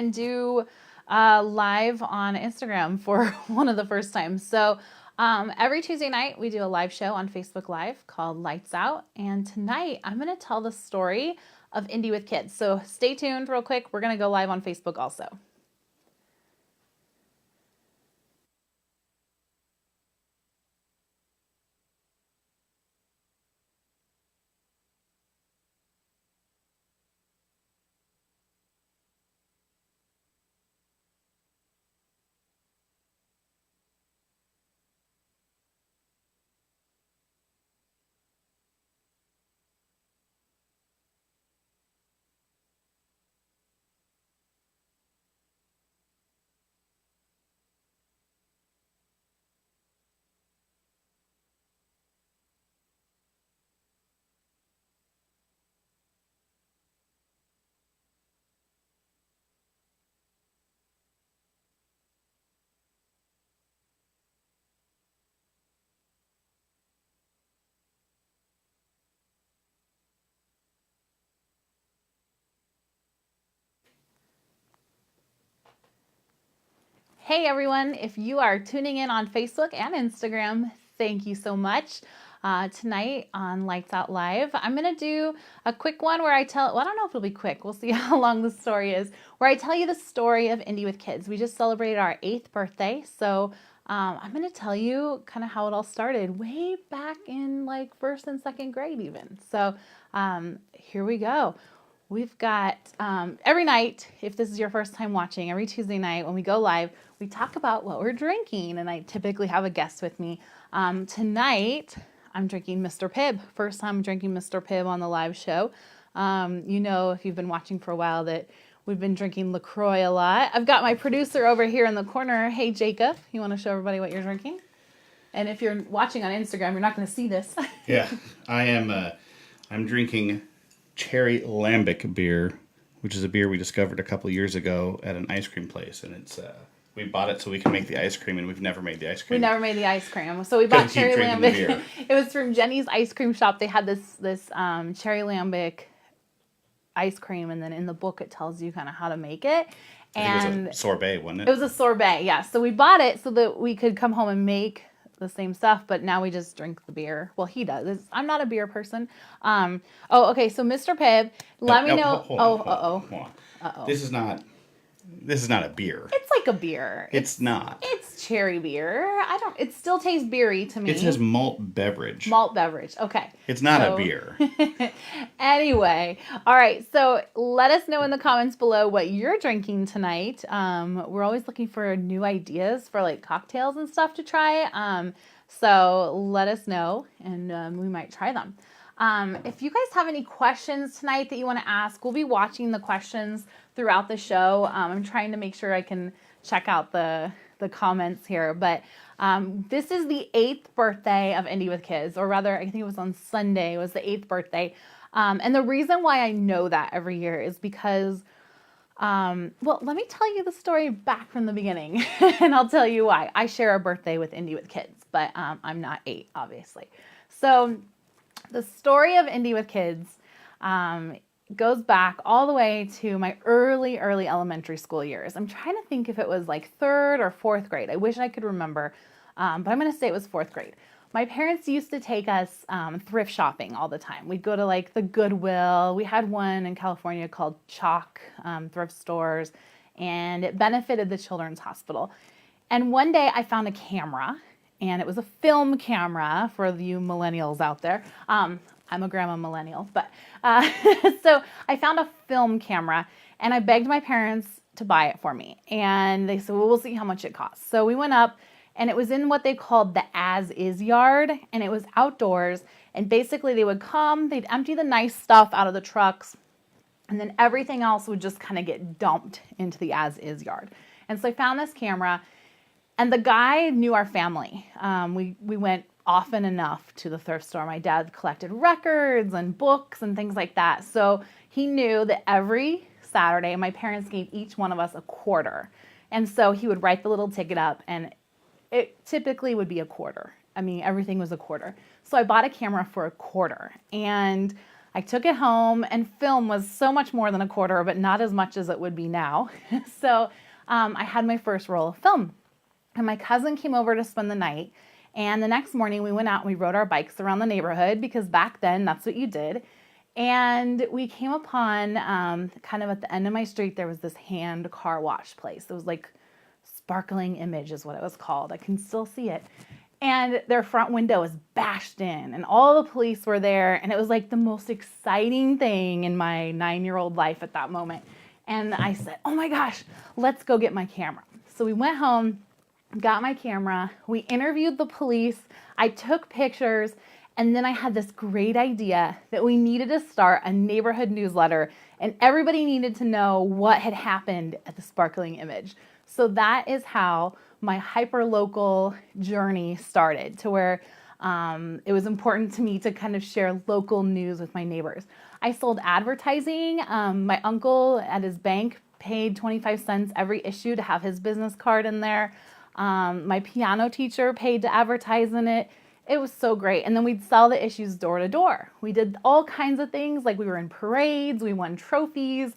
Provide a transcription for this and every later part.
and do live on Instagram for one of the first times. So every Tuesday night, we do a live show on Facebook Live called Lights Out. And tonight, I'm going to tell the story of Indie with Kids. So stay tuned real quick. We're going to go live on Facebook also. Hey everyone, if you are tuning in on Facebook and Instagram, thank you so much. Tonight on Lights Out Live, I'm going to do a quick one where I tell, well, I don't know if it'll be quick. We'll see how long the story is, where I tell you the story of Indie with Kids. We just celebrated our 8th birthday, so I'm going to tell you kind of how it all started way back in like 1st and 2nd grade even. So here we go. We've got every night, if this is your first time watching, every Tuesday night when we go live, we talk about what we're drinking, and I typically have a guest with me. Tonight, I'm drinking Mr. Pibb. First time I'm drinking Mr. Pibb on the live show. You know, if you've been watching for a while, that we've been drinking LaCroix a lot. I've got my producer over here in the corner. Hey, Jacob, you want to show everybody what you're drinking? And if you're watching on Instagram, you're not going to see this. Yeah, I am. I'm drinking Cherry Lambic beer, which is a beer we discovered a couple of years ago at an ice cream place, and it's we bought it so we can make the ice cream, and we've never made the ice cream. We never made the ice cream, so we bought Cherry Lambic. It was from Jenny's ice cream shop. They had this Cherry Lambic ice cream, and then in the book it tells you kind of how to make it. And it was a sorbet, wasn't it? It was a sorbet, yeah. So we bought it so that we could come home and make the same stuff, but now we just drink the beer. Well, he does. I'm not a beer person. Okay. So Mr. Pibb, let me know. Hold on. This is not a beer. It's like a beer. It's not. It's cherry beer. It still tastes beery to me. It says malt beverage. Malt beverage. Okay. It's not a beer. Anyway, all right. So let us know in the comments below what you're drinking tonight. We're always looking for new ideas for like cocktails and stuff to try. So let us know, and we might try them. If you guys have any questions tonight that you want to ask, we'll be watching the questions throughout the show. I'm trying to make sure I can check out the comments here, but this is the 8th birthday of Indie with Kids, or rather, I think it was on Sunday, it was the 8th birthday. And the reason why I know that every year is because, well, let me tell you the story back from the beginning, and I'll tell you why. I share a birthday with Indie with Kids, but I'm not 8, obviously. So the story of Indie with Kids goes back all the way to my early elementary school years. I'm trying to think if it was like 3rd or 4th grade. I wish I could remember, but I'm going to say it was 4th grade. My parents used to take us thrift shopping all the time. We'd go to like the Goodwill. We had one in California called Chalk thrift stores, and it benefited the Children's Hospital. And one day I found a camera, and it was a film camera for you millennials out there. I'm a grandma millennial, but so I found a film camera, and I begged my parents to buy it for me. And they said, well, we'll see how much it costs. So we went up, and it was in what they called the as-is yard, and it was outdoors. And basically they would come, they'd empty the nice stuff out of the trucks, and then everything else would just kind of get dumped into the as-is yard. And so I found this camera, and the guy knew our family. We went often enough to the thrift store. My dad collected records and books and things like that. So he knew that every Saturday, my parents gave each one of us a quarter. And so he would write the little ticket up, and it typically would be a quarter. I mean, everything was a quarter. So I bought a camera for a quarter. And I took it home, and film was so much more than a quarter, but not as much as it would be now. So I had my first roll of film. And my cousin came over to spend the night. And the next morning we went out and we rode our bikes around the neighborhood, because back then that's what you did. And we came upon, kind of at the end of my street, there was this hand car wash place. It was like Sparkling Image is what it was called. I can still see it. And their front window was bashed in, and all the police were there. And it was like the most exciting thing in my 9-year-old life at that moment. And I said, oh my gosh, let's go get my camera. So we went home, got my camera, we interviewed the police, I took pictures, and then I had this great idea that we needed to start a neighborhood newsletter, and everybody needed to know what had happened at the Sparkling Image. So that is how my hyperlocal journey started, to where it was important to me to kind of share local news with my neighbors. I sold advertising. My uncle at his bank paid 25 cents every issue to have his business card in there. My piano teacher paid to advertise in it. It was so great. And then we'd sell the issues door to door. We did all kinds of things, like we were in parades, we won trophies.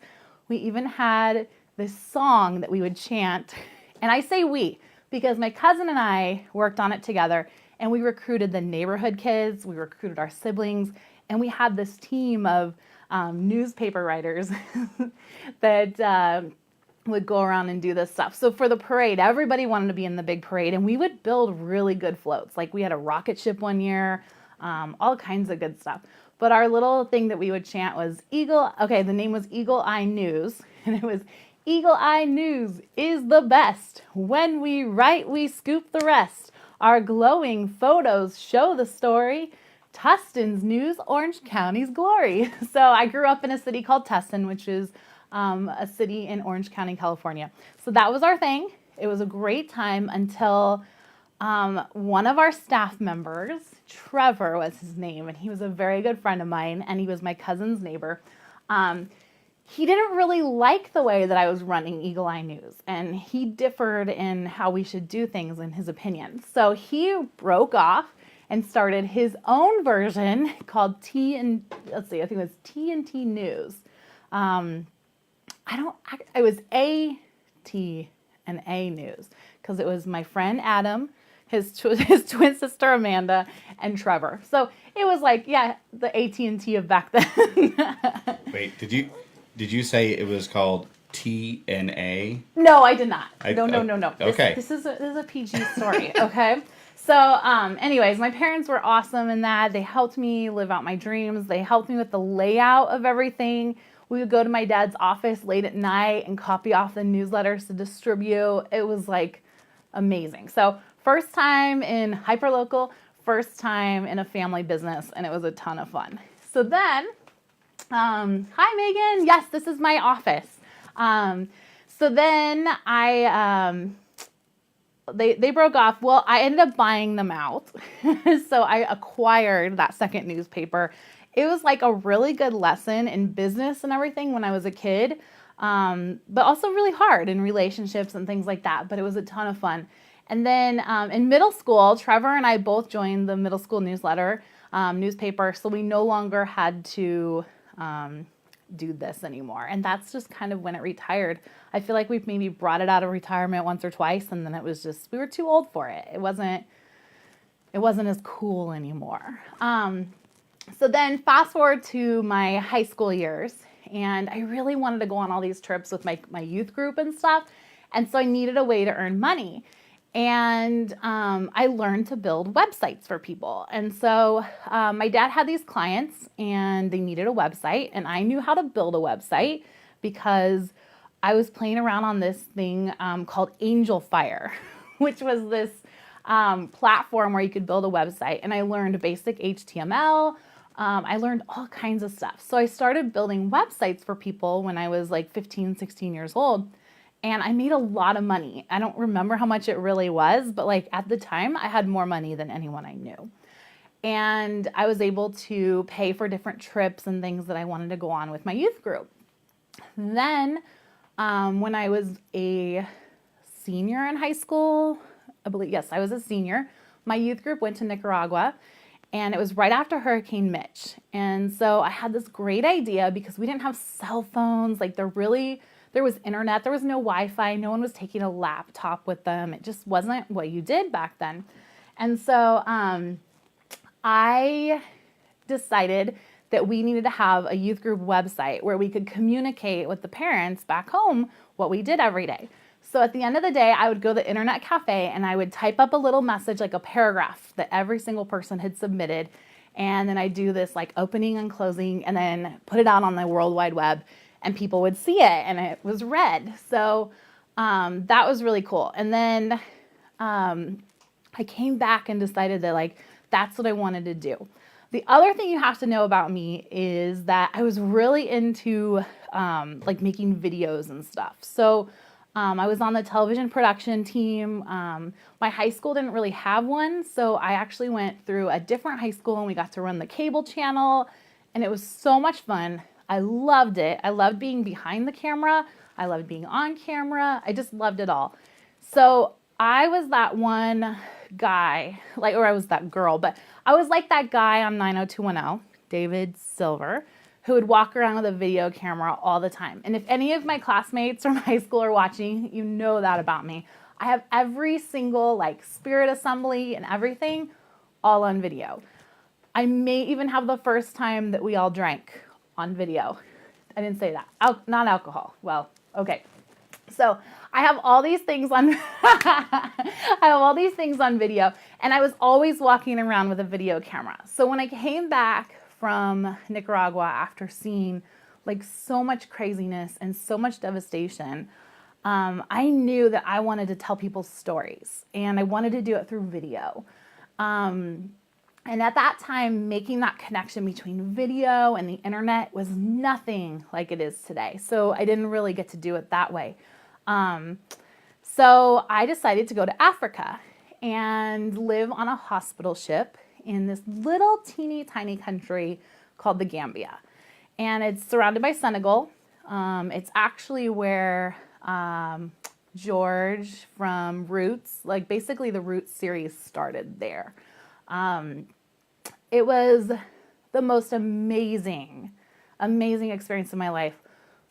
We even had this song that we would chant. And I say we, because my cousin and I worked on it together, and we recruited the neighborhood kids, we recruited our siblings, and we had this team of newspaper writers that would go around and do this stuff. So for the parade, everybody wanted to be in the big parade, and we would build really good floats. Like we had a rocket ship one year, all kinds of good stuff. But our little thing that we would chant was the name was Eagle Eye News, and it was, Eagle Eye News is the best. When we write, we scoop the rest. Our glowing photos show the story. Tustin's News, Orange County's glory. So I grew up in a city called Tustin, which is a city in Orange County, California. So that was our thing. It was a great time until one of our staff members, Trevor was his name, and he was a very good friend of mine, and he was my cousin's neighbor. He didn't really like the way that I was running Eagle Eye News, and he differed in how we should do things in his opinion. So he broke off and started his own version called I think it was T&T News. It was A-T and A News, because it was my friend Adam, his twin sister Amanda, and Trevor. So it was like, yeah, the AT&T of back then. Wait, did you say it was called TNA? No, I did not. No. Okay. This is a PG story, okay? So, anyways, my parents were awesome in that. They helped me live out my dreams. They helped me with the layout of everything. We would go to my dad's office late at night and copy off the newsletters to distribute. It was like amazing. So, first time in hyperlocal, first time in a family business, and it was a ton of fun. So then, hi Megan. Yes, this is my office. So then they broke off. Well, I ended up buying them out. So I acquired that second newspaper. It was like a really good lesson in business and everything when I was a kid, but also really hard in relationships and things like that. But it was a ton of fun. And then in middle school, Trevor and I both joined the middle school newspaper. So we no longer had to do this anymore. And that's just kind of when it retired. I feel like we've maybe brought it out of retirement once or twice, and then it was just, we were too old for it. It wasn't as cool anymore. So then fast forward to my high school years, and I really wanted to go on all these trips with my youth group and stuff. And so I needed a way to earn money. And I learned to build websites for people. And so my dad had these clients, and they needed a website, and I knew how to build a website because I was playing around on this thing called Angel Fire, which was this platform where you could build a website. And I learned basic HTML. I learned all kinds of stuff. So I started building websites for people when I was like 15, 16 years old. And I made a lot of money. I don't remember how much it really was, but like at the time I had more money than anyone I knew. And I was able to pay for different trips and things that I wanted to go on with my youth group. Then when I was a senior in high school, I believe, yes, I was a senior, my youth group went to Nicaragua. And it was right after Hurricane Mitch. And so I had this great idea because we didn't have cell phones. Like there was internet, there was no Wi-Fi, no one was taking a laptop with them. It just wasn't what you did back then. And so I decided that we needed to have a youth group website where we could communicate with the parents back home what we did every day. So at the end of the day, I would go to the internet cafe and I would type up a little message, like a paragraph that every single person had submitted. And then I'd do this like opening and closing and then put it out on the World Wide Web and people would see it and it was read. So that was really cool. And then I came back and decided that like, that's what I wanted to do. The other thing you have to know about me is that I was really into like making videos and stuff. So I was on the television production team. My high school didn't really have one, so I actually went through a different high school and we got to run the cable channel, and it was so much fun. I loved it. I loved being behind the camera. I loved being on camera. I just loved it all. So I was that one guy, like, or I was that girl, but I was like that guy on 90210, David Silver, who would walk around with a video camera all the time. And if any of my classmates from high school are watching, you know that about me. I have every single like spirit assembly and everything all on video. I may even have the first time that we all drank on video. I didn't say that. Not alcohol. Well, okay. So I have all these things on I have all these things on video, and I was always walking around with a video camera. So when I came back from Nicaragua after seeing like so much craziness and so much devastation, I knew that I wanted to tell people's stories and I wanted to do it through video. And at that time, making that connection between video and the internet was nothing like it is today. So I didn't really get to do it that way. So I decided to go to Africa and live on a hospital ship in this little teeny tiny country called the Gambia. And it's surrounded by Senegal. It's actually where George from Roots, like basically the Roots series started there. It was the most amazing experience of my life,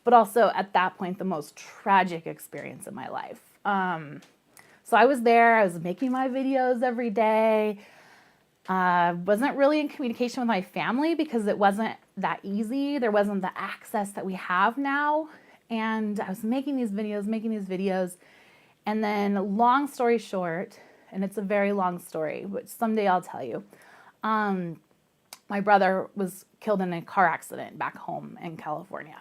but also at that point, the most tragic experience of my life. So I was there, I was making my videos every day. Wasn't really in communication with my family because it wasn't that easy. There wasn't the access that we have now. And I was making these videos. And then long story short, and it's a very long story, which someday I'll tell you. My brother was killed in a car accident back home in California.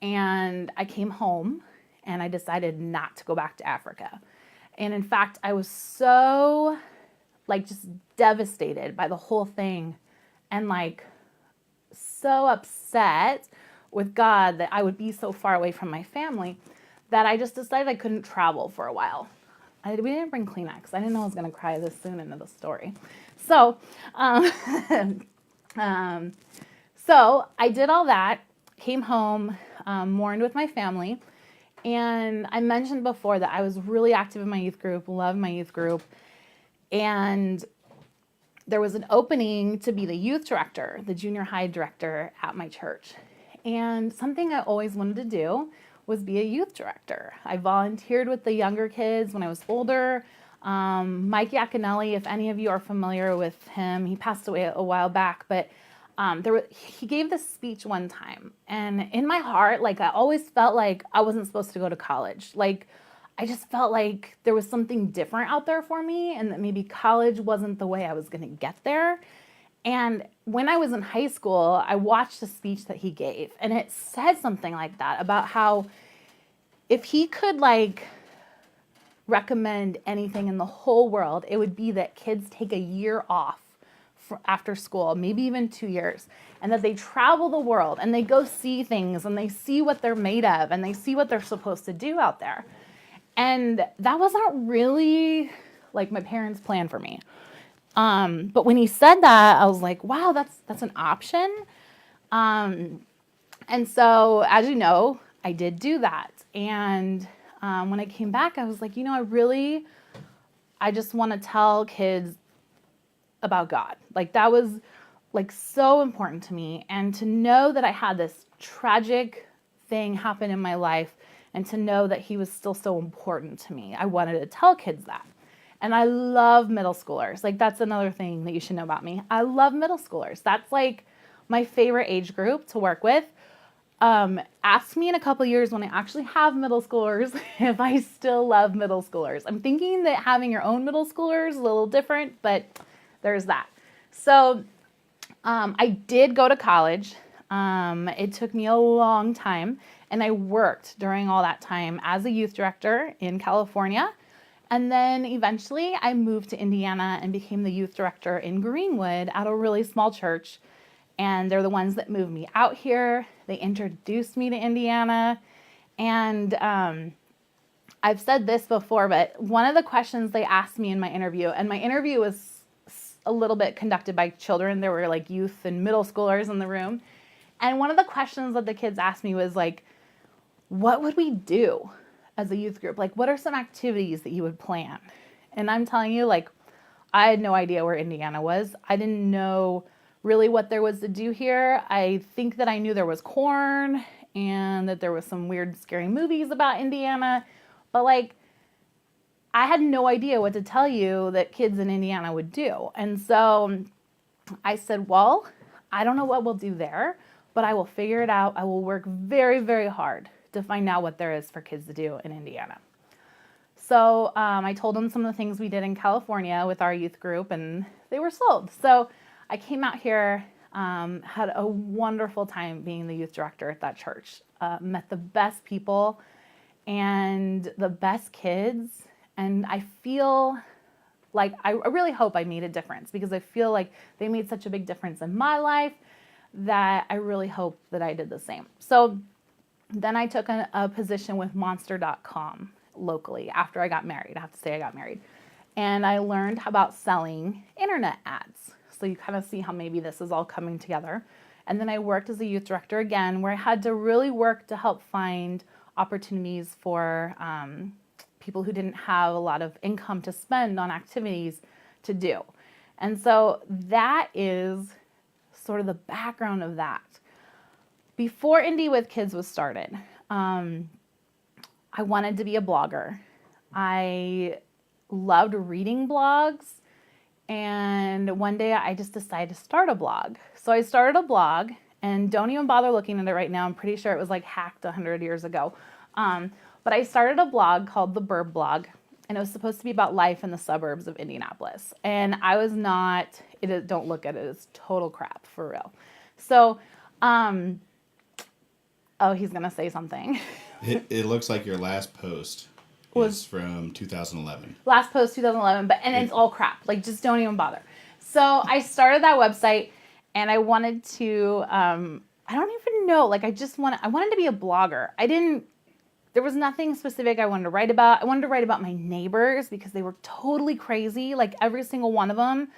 And I came home and I decided not to go back to Africa. And in fact, I was so like just devastated by the whole thing and like so upset with God that I would be so far away from my family that I just decided I couldn't travel for a while. We didn't bring Kleenex. I didn't know I was going to cry this soon into the story. So, so I did all that, came home, mourned with my family. And I mentioned before that I was really active in my youth group, loved my youth group. And there was an opening to be the youth director, the junior high director at my church. And something I always wanted to do was be a youth director. I volunteered with the younger kids when I was older. Mike Yaconelli, if any of you are familiar with him, he passed away a while back, but he gave this speech one time. And in my heart, like I always felt like I wasn't supposed to go to college. Like I just felt like there was something different out there for me and that maybe college wasn't the way I was going to get there. And when I was in high school, I watched a speech that he gave, and it said something like that about how if he could like recommend anything in the whole world, it would be that kids take a year off after school, maybe even 2 years, and that they travel the world and they go see things and they see what they're made of and they see what they're supposed to do out there. And that wasn't really like my parents' plan for me. But when he said that, I was like, wow, that's an option. And so, as you know, I did do that. And when I came back, I was like, I just want to tell kids about God. Like that was like so important to me. And to know that I had this tragic thing happen in my life and to know that he was still so important to me, I wanted to tell kids that. And I love middle schoolers. Like that's another thing that you should know about me. I love middle schoolers. That's like my favorite age group to work with. Ask me in a couple years when I actually have middle schoolers if I still love middle schoolers. I'm thinking that having your own middle schoolers is a little different, but there's that. So I did go to college. It took me a long time, and I worked during all that time as a youth director in California. And then eventually I moved to Indiana and became the youth director in Greenwood at a really small church. And they're the ones that moved me out here. They introduced me to Indiana. And I've said this before, but one of the questions they asked me in my interview, and my interview was a little bit conducted by children. There were like youth and middle schoolers in the room. And one of the questions that the kids asked me was like, what would we do as a youth group? Like, what are some activities that you would plan? And I'm telling you, like, I had no idea where Indiana was. I didn't know really what there was to do here. I think that I knew there was corn and that there was some weird, scary movies about Indiana. But like, I had no idea what to tell you that kids in Indiana would do. And so I said, well, I don't know what we'll do there, but I will figure it out. I will work very, very hard to find out what there is for kids to do in Indiana. So I told them some of the things we did in California with our youth group, and they were sold. So I came out here, had a wonderful time being the youth director at that church, met the best people and the best kids. And I feel like, I really hope I made a difference, because I feel like they made such a big difference in my life that I really hope that I did the same. So then I took a position with Monster.com locally after I got married. I have to say I got married. And I learned about selling internet ads. So you kind of see how maybe this is all coming together. And then I worked as a youth director again, where I had to really work to help find opportunities for people who didn't have a lot of income to spend on activities to do. And so that is sort of the background of that. Before Indie with Kids was started, I wanted to be a blogger. I loved reading blogs, and one day I just decided to start a blog. So I started a blog, and don't even bother looking at it right now. I'm pretty sure it was like hacked 100 years ago. But I started a blog called The Burb Blog, and it was supposed to be about life in the suburbs of Indianapolis. And I was not, don't look at it, it's total crap, for real. So, oh, he's going to say something. It looks like your last post was from 2011. Last post, 2011, and it's all crap. Like, just don't even bother. So I started that website, and I wanted to, I don't even know, like, I wanted to be a blogger. There was nothing specific I wanted to write about. I wanted to write about my neighbors because they were totally crazy, like every single one of them.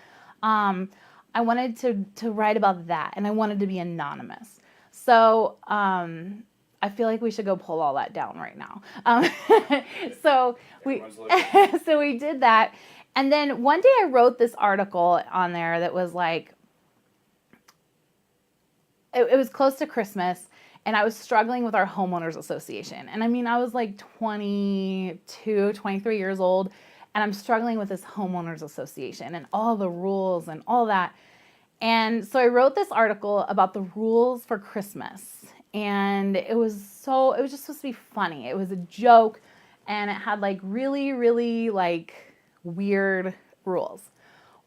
I wanted to write about that, and I wanted to be anonymous. So I feel like we should go pull all that down right now. So we did that. And then one day I wrote this article on there that was like, it was close to Christmas, and I was struggling with our homeowners association. And I mean, I was like 22, 23 years old, and I'm struggling with this homeowners association and all the rules and all that. And so I wrote this article about the rules for Christmas. And it was just supposed to be funny. It was a joke, and it had like really, really like weird rules.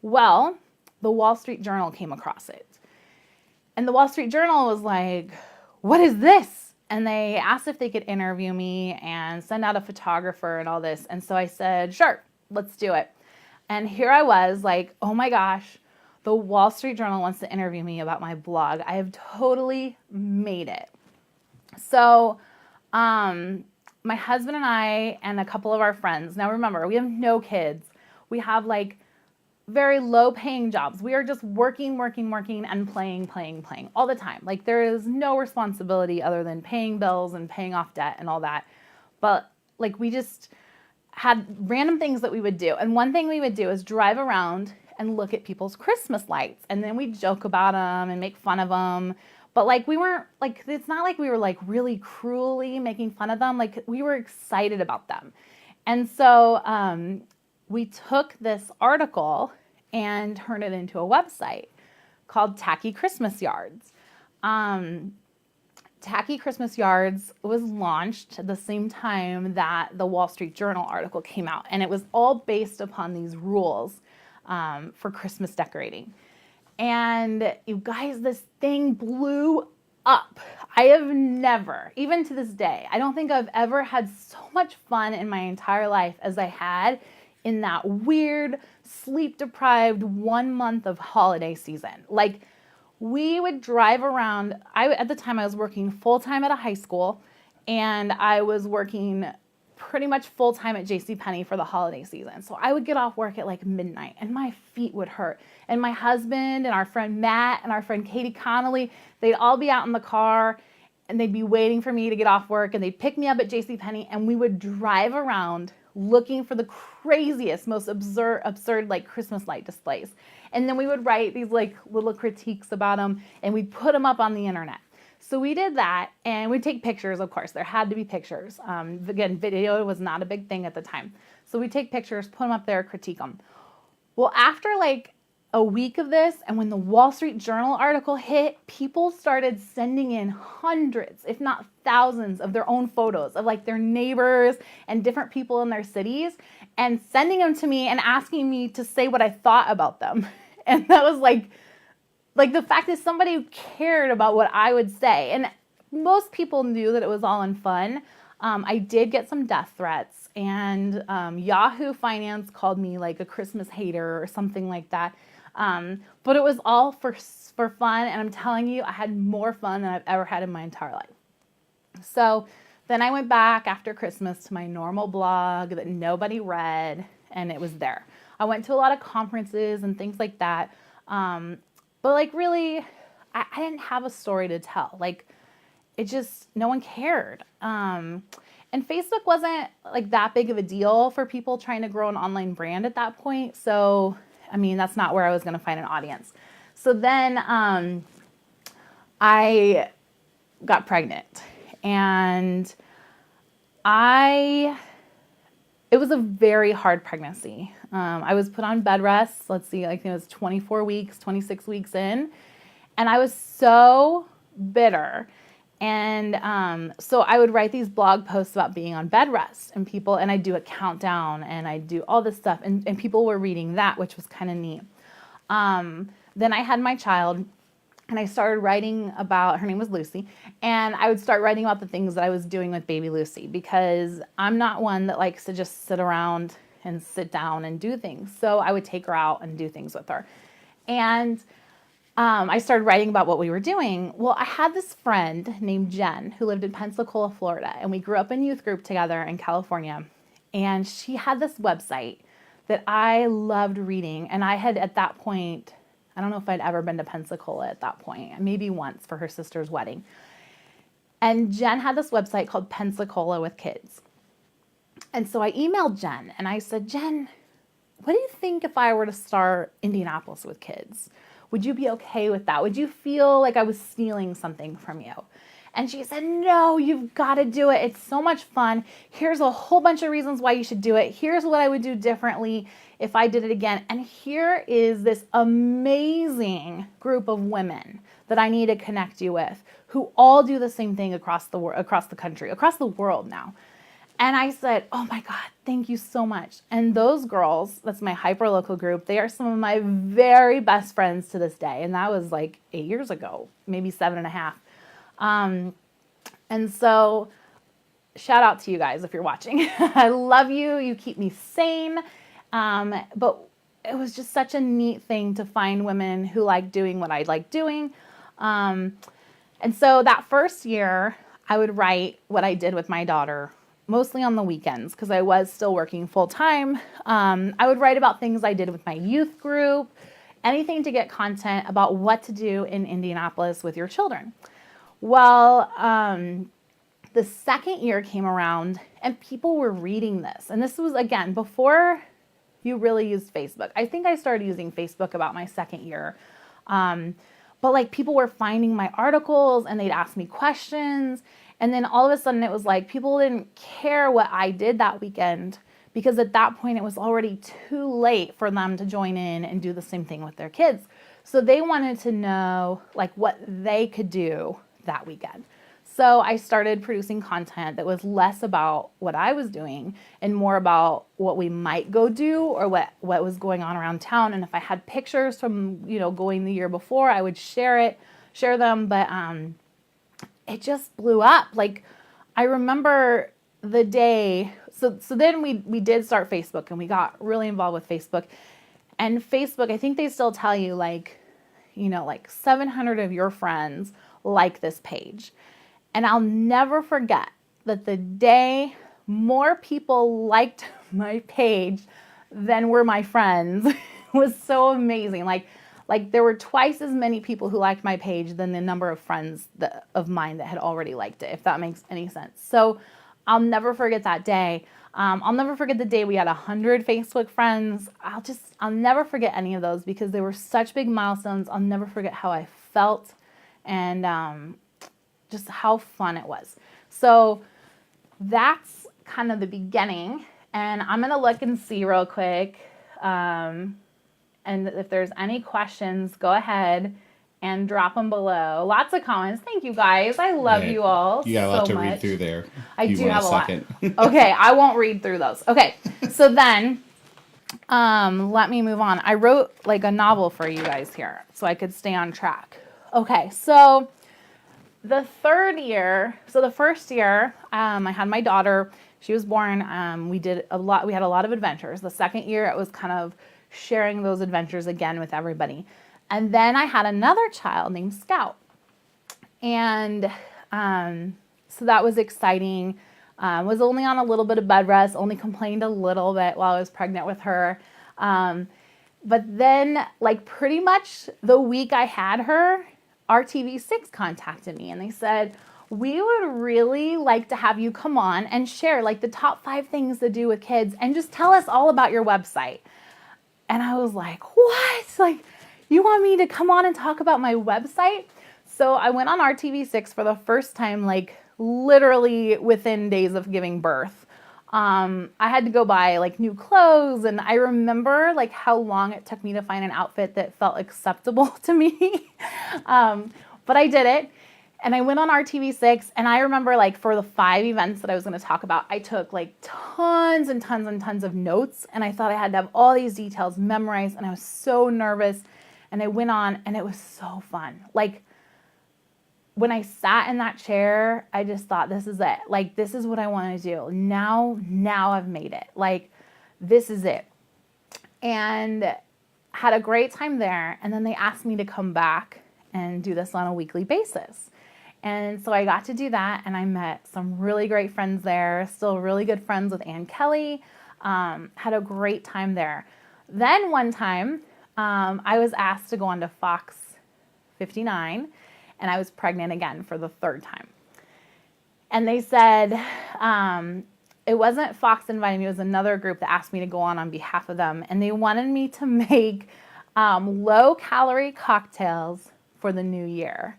Well, the Wall Street Journal came across it. And the Wall Street Journal was like, what is this? And they asked if they could interview me and send out a photographer and all this. And so I said, sure, let's do it. And here I was like, oh my gosh, the Wall Street Journal wants to interview me about my blog. I have totally made it. So my husband and I and a couple of our friends, now remember, we have no kids. We have like very low paying jobs. We are just working and playing all the time. Like there is no responsibility other than paying bills and paying off debt and all that. But like we just had random things that we would do. And one thing we would do is drive around and look at people's Christmas lights. And then we'd joke about them and make fun of them. But like we weren't like, it's not like we were like really cruelly making fun of them. Like we were excited about them. And so we took this article and turned it into a website called Tacky Christmas Yards. Tacky Christmas Yards was launched at the same time that the Wall Street Journal article came out. And it was all based upon these rules for Christmas decorating. And you guys, this thing blew up. I have never, even to this day, I don't think I've ever had so much fun in my entire life as I had in that weird, sleep-deprived 1 month of holiday season. Like, we would drive around. At the time, I was working full-time at a high school, and I was working pretty much full-time at JCPenney for the holiday season. So I would get off work at like midnight, and my feet would hurt. And my husband and our friend Matt and our friend Katie Connolly, they'd all be out in the car, and they'd be waiting for me to get off work, and they'd pick me up at JCPenney, and we would drive around looking for the craziest, most absurd like Christmas light displays. And then we would write these like little critiques about them, and we'd put them up on the internet. So we did that, and we'd take pictures, of course. There had to be pictures. Again, video was not a big thing at the time. So we'd take pictures, put them up there, critique them. Well, after like a week of this, and when the Wall Street Journal article hit, people started sending in hundreds, if not thousands, of their own photos of like their neighbors and different people in their cities, and sending them to me and asking me to say what I thought about them. And that was like the fact that somebody cared about what I would say. And most people knew that it was all in fun. I did get some death threats, and Yahoo Finance called me like a Christmas hater or something like that. But it was all for fun, and I'm telling you, I had more fun than I've ever had in my entire life. So then I went back after Christmas to my normal blog that nobody read, and it was there. I went to a lot of conferences and things like that. But like really, I didn't have a story to tell. Like it just, no one cared. And Facebook wasn't like that big of a deal for people trying to grow an online brand at that point. So, I mean, that's not where I was going to find an audience. So then I got pregnant, and it was a very hard pregnancy. I was put on bed rest. Let's see, I think it was 24 weeks, 26 weeks in. And I was so bitter. And so I would write these blog posts about being on bed rest, and I'd do a countdown, and I'd do all this stuff. And people were reading that, which was kind of neat. Then I had my child, and I started writing about, her name was Lucy, and I would start writing about the things that I was doing with baby Lucy, because I'm not one that likes to just sit around and sit down and do things. So I would take her out and do things with her. And I started writing about what we were doing. Well, I had this friend named Jen who lived in Pensacola, Florida, and we grew up in youth group together in California. And she had this website that I loved reading. And I had, at that point, I don't know if I'd ever been to Pensacola at that point, maybe once for her sister's wedding. And Jen had this website called Pensacola with Kids. And so I emailed Jen, and I said, Jen, what do you think if I were to start Indianapolis with Kids? Would you be okay with that? Would you feel like I was stealing something from you? And she said, no, you've got to do it. It's so much fun. Here's a whole bunch of reasons why you should do it. Here's what I would do differently if I did it again. And here is this amazing group of women that I need to connect you with, who all do the same thing across the country, across the world now. And I said, oh my God, thank you so much. And those girls, that's my hyperlocal group, they are some of my very best friends to this day. And that was like 8 years ago, maybe 7.5. And so shout out to you guys if you're watching. I love you. You keep me sane. But it was just such a neat thing to find women who like doing what I like doing. And so that first year, I would write what I did with my daughter, mostly on the weekends, because I was still working full time. I would write about things I did with my youth group, anything to get content about what to do in Indianapolis with your children. Well, the second year came around, and people were reading this. And this was, again, before you really used Facebook. I think I started using Facebook about my second year. But like people were finding my articles and they'd ask me questions. And then all of a sudden it was like people didn't care what I did that weekend because at that point it was already too late for them to join in and do the same thing with their kids. So they wanted to know like what they could do that weekend. So I started producing content that was less about what I was doing and more about what we might go do or what was going on around town. And if I had pictures from, going the year before, I would share them. But it just blew up. Like I remember the day. So then we did start Facebook and we got really involved with Facebook. And Facebook, I think they still tell you like 700 of your friends like this page. And I'll never forget that the day more people liked my page than were my friends was so amazing. Like there were twice as many people who liked my page than the number of friends of mine that had already liked it, if that makes any sense. So I'll never forget that day. I'll never forget the day we had 100 Facebook friends. I'll never forget any of those because they were such big milestones. I'll never forget how I felt and just how fun it was. So that's kind of the beginning. And I'm going to look and see real quick. And if there's any questions, go ahead and drop them below. Lots of comments. Thank you guys. I love you all. You got a lot so to much. read through there. I do have a lot. Okay, I won't read through those. Okay, so then let me move on. I wrote like a novel for you guys here so I could stay on track. Okay, so the first year, I had my daughter. She was born. We had a lot of adventures. The second year, it was kind of sharing those adventures again with everybody. And then I had another child named Scout. And so that was exciting. Was only on a little bit of bed rest, only complained a little bit while I was pregnant with her. But then, like pretty much the week I had her, RTV6 contacted me and they said, we would really like to have you come on and share like the top 5 things to do with kids and just tell us all about your website. And I was like, what? Like, you want me to come on and talk about my website? So I went on RTV6 for the first time, like literally within days of giving birth. I had to go buy like new clothes, and I remember like how long it took me to find an outfit that felt acceptable to me. But I did it, and I went on RTV6, and I remember like for the 5 events that I was going to talk about, I took like tons and tons and tons of notes, and I thought I had to have all these details memorized, and I was so nervous, and I went on, and it was so fun. Like, when I sat in that chair, I just thought, this is it. Like, this is what I want to do. Now I've made it. Like, this is it. And had a great time there. And then they asked me to come back and do this on a weekly basis. And so I got to do that. And I met some really great friends there. Still really good friends with Ann Kelly. Had a great time there. Then one time, I was asked to go on to Fox 59. And I was pregnant again for the 3rd time. And they said, it wasn't Fox inviting me, it was another group that asked me to go on behalf of them. And they wanted me to make low-calorie cocktails for the new year.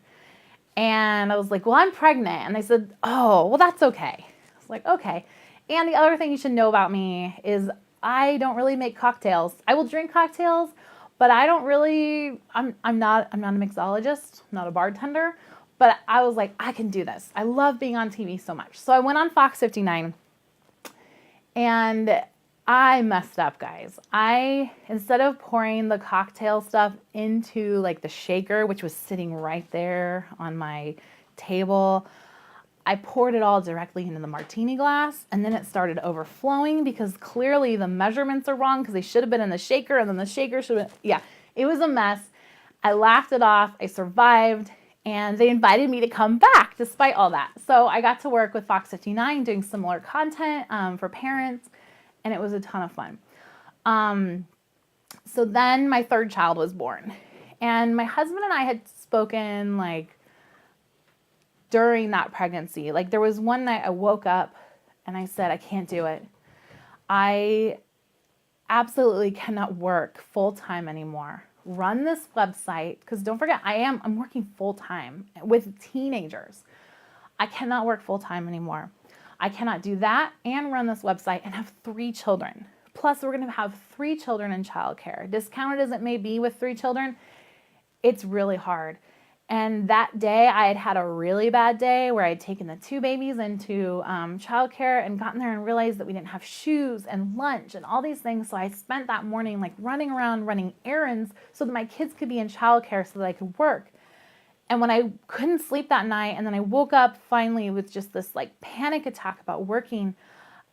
And I was like, well, I'm pregnant. And they said, oh, well, that's okay. I was like, okay. And the other thing you should know about me is I don't really make cocktails. I will drink cocktails, but I don't really, I'm not a mixologist, I'm not a bartender, but I was like, I can do this. I love being on TV so much. So I went on Fox 59 and I messed up, guys. Instead of pouring the cocktail stuff into like the shaker, which was sitting right there on my table, I poured it all directly into the martini glass, and then it started overflowing because clearly the measurements are wrong because they should have been in the shaker, and then the shaker should have been, yeah, it was a mess. I laughed it off. I survived, and they invited me to come back despite all that. So I got to work with Fox 59 doing similar content for parents, and it was a ton of fun. So then my 3rd child was born, and my husband and I had spoken like during that pregnancy. Like there was one night I woke up and I said, I can't do it. I absolutely cannot work full time anymore. Run this website, because don't forget, I'm working full time with teenagers. I cannot work full time anymore. I cannot do that and run this website and have 3 children. Plus, we're going to have 3 children in childcare. Discounted as it may be with 3 children, it's really hard. And that day, I had had a really bad day where I had taken the 2 babies into childcare and gotten there and realized that we didn't have shoes and lunch and all these things. So I spent that morning like running around, running errands so that my kids could be in childcare so that I could work. And when I couldn't sleep that night, and then I woke up finally with just this like panic attack about working,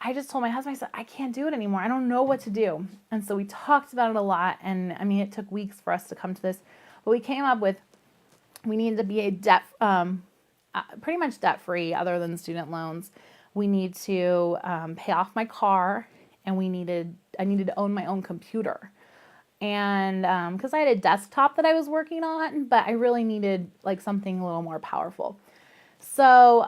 I just told my husband, I said, I can't do it anymore. I don't know what to do. And so we talked about it a lot. And I mean, it took weeks for us to come to this, but we came up with, we needed to be pretty much debt free other than student loans. We need to pay off my car, and I needed to own my own computer. And because I had a desktop that I was working on, but I really needed like something a little more powerful. So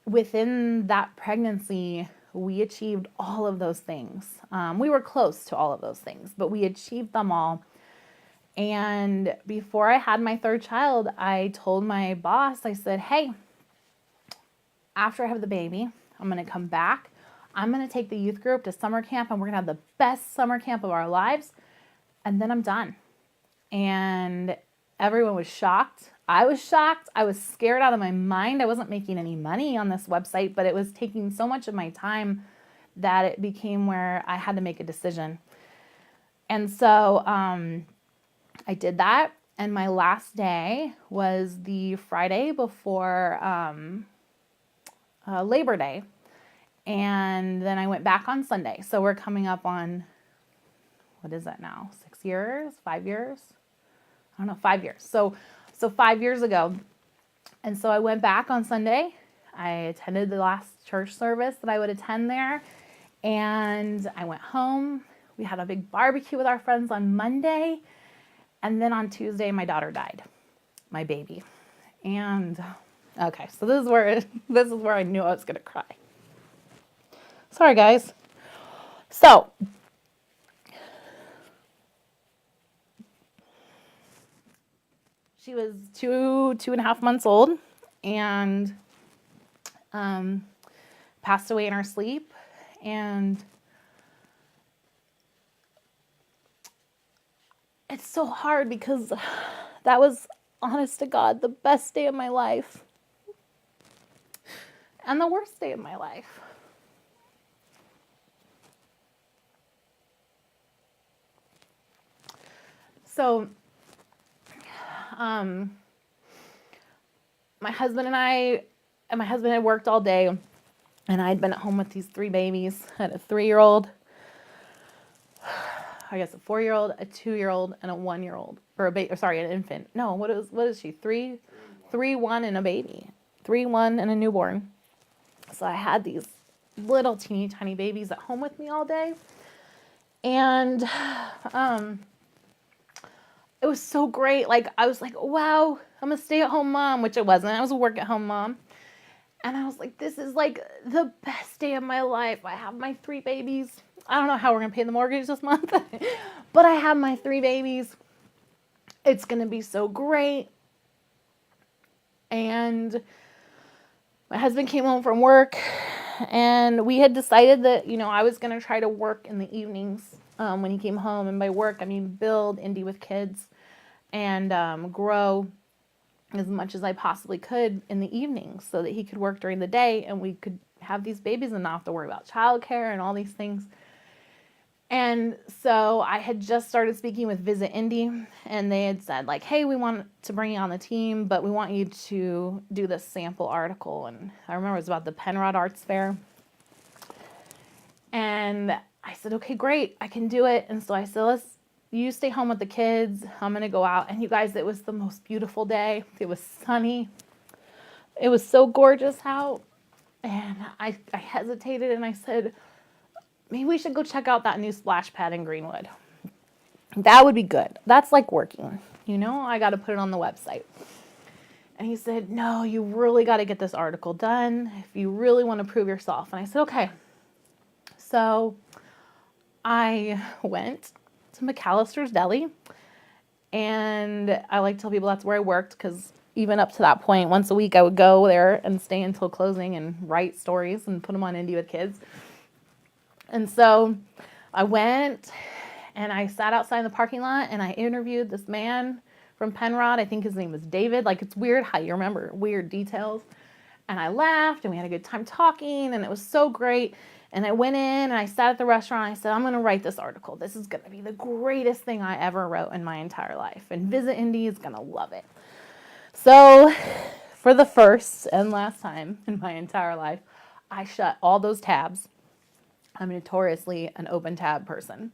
within that pregnancy, we achieved all of those things. We were close to all of those things, but we achieved them all. And before I had my 3rd child, I told my boss, I said, hey, after I have the baby, I'm going to come back. I'm going to take the youth group to summer camp, and we're going to have the best summer camp of our lives. And then I'm done. And everyone was shocked. I was shocked. I was scared out of my mind. I wasn't making any money on this website, but it was taking so much of my time that it became where I had to make a decision. And so I did that. And my last day was the Friday before Labor Day. And then I went back on Sunday. So we're coming up on, what is that now? 6 years? 5 years? I don't know, 5 years. So 5 years ago. And so I went back on Sunday. I attended the last church service that I would attend there. And I went home. We had a big barbecue with our friends on Monday. And then on Tuesday, my daughter died, my baby. And okay, so this is where I knew I was going to cry. Sorry, guys. So she was 2.5 months old, and passed away in her sleep. And it's so hard because that was, honest to God, the best day of my life and the worst day of my life. So, my husband had worked all day, and I'd been at home with these 3 babies. I had a 3-year-old, I guess a 4-year-old, a 2-year-old, and a 1-year-old, or an infant. No, what is she? 3, 1, and a baby. 3, 1, and a newborn. So I had these little teeny tiny babies at home with me all day. And it was so great. Like, I was like, wow, I'm a stay-at-home mom, which I wasn't. I was a work-at-home mom. And I was like, this is like the best day of my life. I have my 3 babies. I don't know how we're going to pay the mortgage this month, but I have my 3 babies. It's going to be so great. And my husband came home from work, and we had decided that, I was going to try to work in the evenings when he came home. And by work, I mean build Indy with kids and grow as much as I possibly could in the evenings so that he could work during the day and we could have these babies and not have to worry about childcare and all these things. And so I had just started speaking with Visit Indy, and they had said, like, hey, we want to bring you on the team, but we want you to do this sample article. And I remember it was about the Penrod Arts Fair. And I said, okay, great, I can do it. And so I said, you stay home with the kids. I'm going to go out. And you guys, it was the most beautiful day. It was sunny. It was so gorgeous out. And I hesitated, and I said, maybe we should go check out that new splash pad in Greenwood. That would be good. That's like working. I got to put it on the website. And he said, no, you really got to get this article done if you really want to prove yourself. And I said, okay. So I went to McAllister's Deli, and I like to tell people that's where I worked because even up to that point, once a week I would go there and stay until closing and write stories and put them on Indie with Kids. And so I went and I sat outside in the parking lot and I interviewed this man from Penrod. I think his name was David. Like, it's weird how you remember weird details. And I laughed and we had a good time talking and it was so great. And I went in and I sat at the restaurant. And I said, I'm going to write this article. This is going to be the greatest thing I ever wrote in my entire life. And Visit Indie is going to love it. So for the first and last time in my entire life, I shut all those tabs. I'm notoriously an open tab person.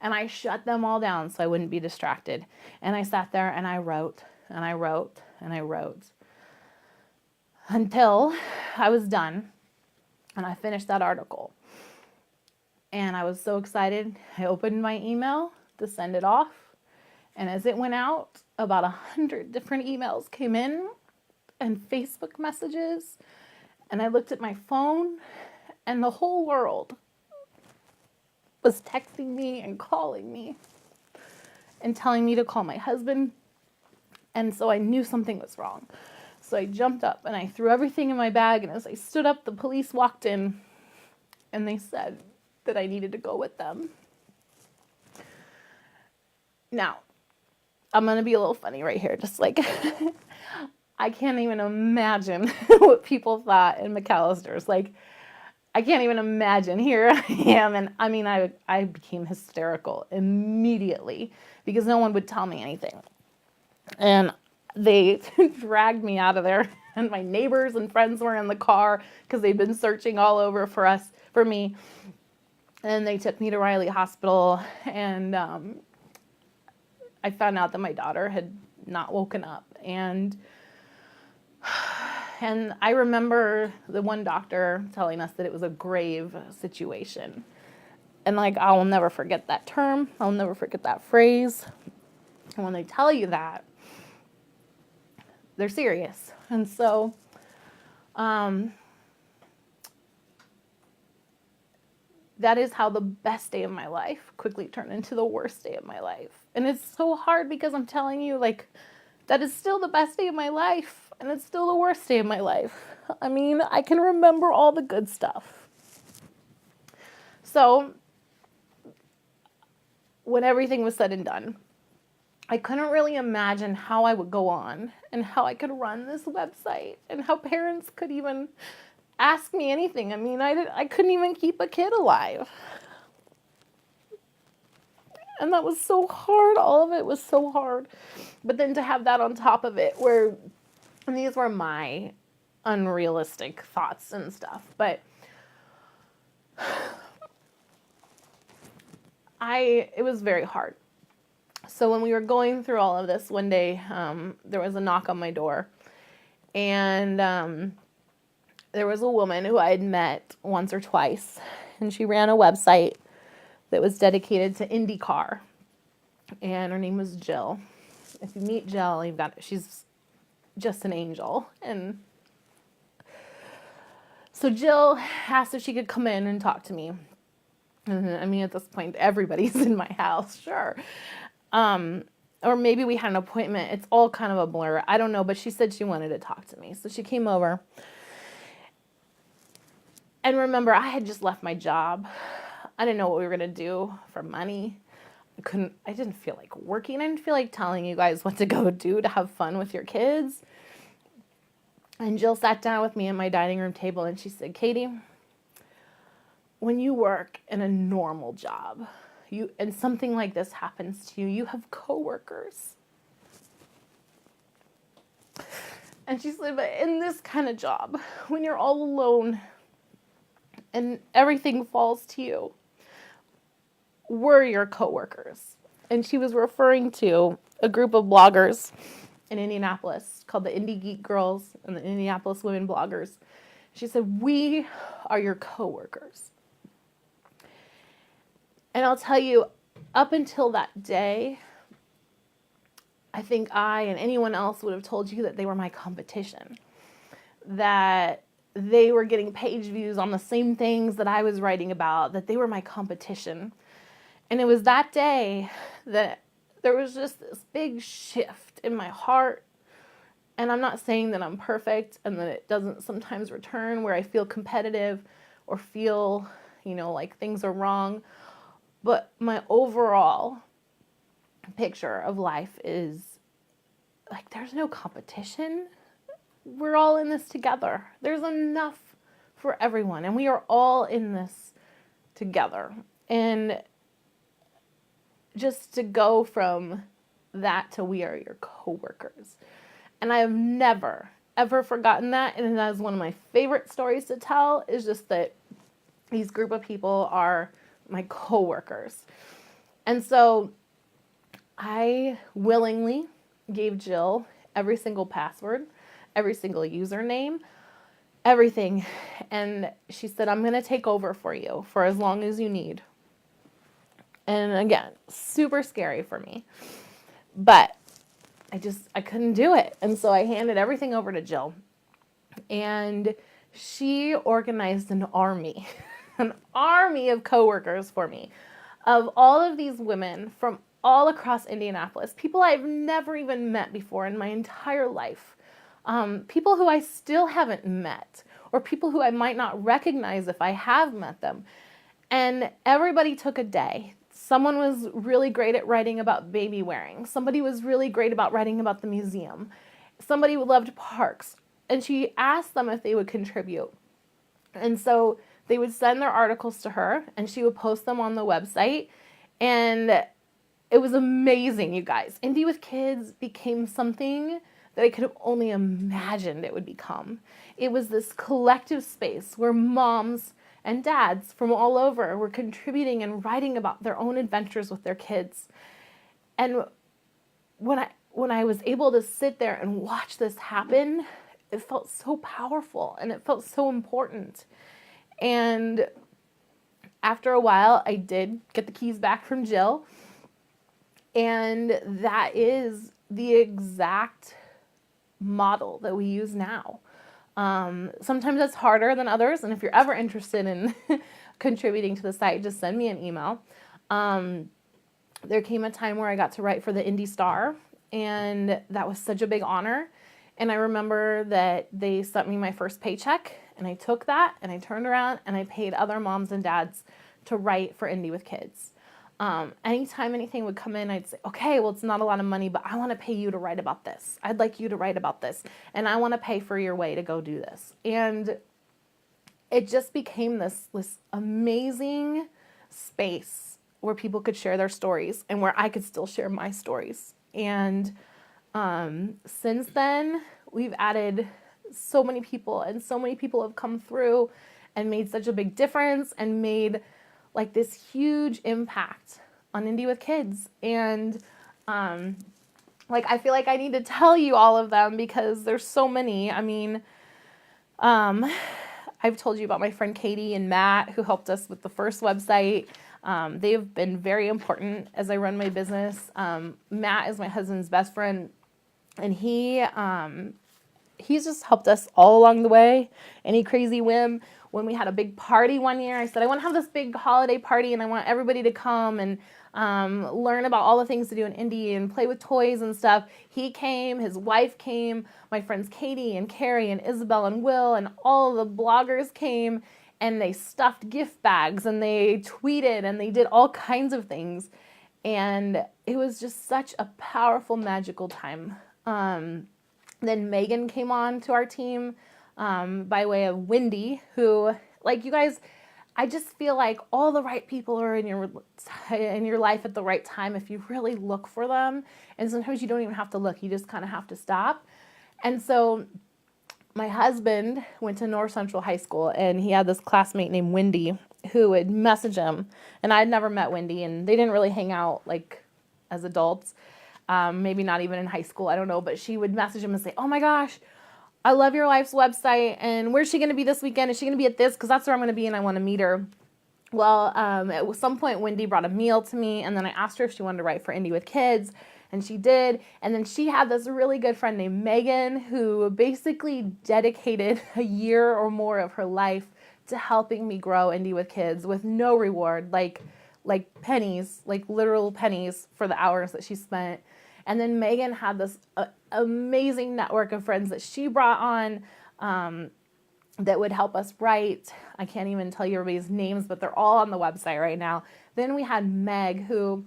And I shut them all down so I wouldn't be distracted. And I sat there and I wrote and I wrote and I wrote until I was done and I finished that article. And I was so excited. I opened my email to send it off. And as it went out, about 100 different emails came in and Facebook messages. And I looked at my phone and the whole world was texting me and calling me and telling me to call my husband. And so I knew something was wrong. So I jumped up and I threw everything in my bag. And as I stood up, the police walked in and they said that I needed to go with them. Now, I'm going to be a little funny right here. Just like, I can't even imagine what people thought in McAllister's. Like, I can't even imagine. Here I am. And I mean, I became hysterical immediately because no one would tell me anything. And they dragged me out of there. And my neighbors and friends were in the car because they'd been searching all over for me. And they took me to Riley Hospital. And I found out that my daughter had not woken up. And I remember the one doctor telling us that it was a grave situation. And like, I will never forget that term. I'll never forget that phrase. And when they tell you that, they're serious. And so, that is how the best day of my life quickly turned into the worst day of my life. And it's so hard because I'm telling you, like, that is still the best day of my life. And it's still the worst day of my life. I mean, I can remember all the good stuff. So, when everything was said and done, I couldn't really imagine how I would go on and how I could run this website and how parents could even ask me anything. I mean, I couldn't even keep a kid alive. And that was so hard. All of it was so hard. But then to have that on top of it, and these were my unrealistic thoughts and stuff. But it was very hard. So when we were going through all of this, one day there was a knock on my door. And there was a woman who I had met once or twice. And she ran a website that was dedicated to IndyCar. And her name was Jill. If you meet Jill, she's just an angel. And so Jill asked if she could come in and talk to me. And I mean, at this point, everybody's in my house, sure. Or maybe we had an appointment. It's all kind of a blur. I don't know, but she said she wanted to talk to me. So she came over. And remember, I had just left my job. I didn't know what we were going to do for money. I didn't feel like working. I didn't feel like telling you guys what to go do to have fun with your kids. And Jill sat down with me at my dining room table and she said, Katie, when you work in a normal job, and something like this happens to you, you have coworkers. And she said, but in this kind of job, when you're all alone and everything falls to you, we're your coworkers. And she was referring to a group of bloggers in Indianapolis called the Indie Geek Girls and the Indianapolis Women Bloggers. She said, we are your coworkers. And I'll tell you, up until that day, I think I and anyone else would have told you that they were my competition. That they were getting page views on the same things that I was writing about, that they were my competition. And it was that day that there was just this big shift in my heart. And I'm not saying that I'm perfect and that it doesn't sometimes return where I feel competitive or feel, like things are wrong. But my overall picture of life is like there's no competition. We're all in this together. There's enough for everyone, and we are all in this together. And just to go from that to we are your coworkers. And I have never, ever forgotten that. And that is one of my favorite stories to tell, is just that these group of people are my coworkers. And so I willingly gave Jill every single password, every single username, everything. And she said, I'm going to take over for you for as long as you need. And again, super scary for me. But I couldn't do it. And so I handed everything over to Jill. And she organized an army, an army of coworkers for me, of all of these women from all across Indianapolis, people I've never even met before in my entire life, people who I still haven't met, or people who I might not recognize if I have met them. And everybody took a day. Someone was really great at writing about baby wearing. Somebody was really great about writing about the museum. Somebody loved parks. And she asked them if they would contribute. And so they would send their articles to her, and she would post them on the website. And it was amazing, you guys. Indie with Kids became something that I could have only imagined it would become. It was this collective space where moms and dads from all over were contributing and writing about their own adventures with their kids. And when I was able to sit there and watch this happen, it felt so powerful and it felt so important. And after a while, I did get the keys back from Jill. And that is the exact model that we use now. Sometimes it's harder than others. And if you're ever interested in contributing to the site, just send me an email. There came a time where I got to write for the Indy Star, and that was such a big honor. And I remember that they sent me my first paycheck, and I took that and I turned around and I paid other moms and dads to write for Indie with Kids. Anytime anything would come in, I'd say, okay, well, it's not a lot of money, but I want to pay you to write about this. I'd like you to write about this. And I want to pay for your way to go do this. And it just became this amazing space where people could share their stories and where I could still share my stories. And since then, we've added so many people, and so many people have come through and made such a big difference and made like this huge impact on Indie with Kids. And I feel like I need to tell you all of them because there's so many. I mean, I've told you about my friend Katie and Matt who helped us with the first website. They've been very important as I run my business. Matt is my husband's best friend, and he's just helped us all along the way. Any crazy whim. When we had a big party one year, I said, I want to have this big holiday party and I want everybody to come and learn about all the things to do in Indy and play with toys and stuff. He came, his wife came, my friends Katie and Carrie and Isabel and Will and all the bloggers came, and they stuffed gift bags and they tweeted and they did all kinds of things. And it was just such a powerful, magical time. Then Megan came on to our team. By way of Wendy, who, like, you guys, I just feel like all the right people are in your life at the right time if you really look for them. And sometimes you don't even have to look. You just kind of have to stop. And so my husband went to North Central High School, and he had this classmate named Wendy who would message him. And I'd never met Wendy, and they didn't really hang out, like, as adults. Maybe not even in high school. I don't know. But she would message him and say, oh, my gosh, I love your wife's website, and where's she going to be this weekend? Is she going to be at this? Because that's where I'm going to be, and I want to meet her. Well, at some point, Wendy brought a meal to me, and then I asked her if she wanted to write for Indie with Kids, and she did. And then she had this really good friend named Megan who basically dedicated a year or more of her life to helping me grow Indie with Kids with no reward. Like, like pennies, like literal pennies for the hours that she spent. And then Megan had this amazing network of friends that she brought on, that would help us write. I can't even tell you everybody's names, but they're all on the website right now. Then we had Meg, who,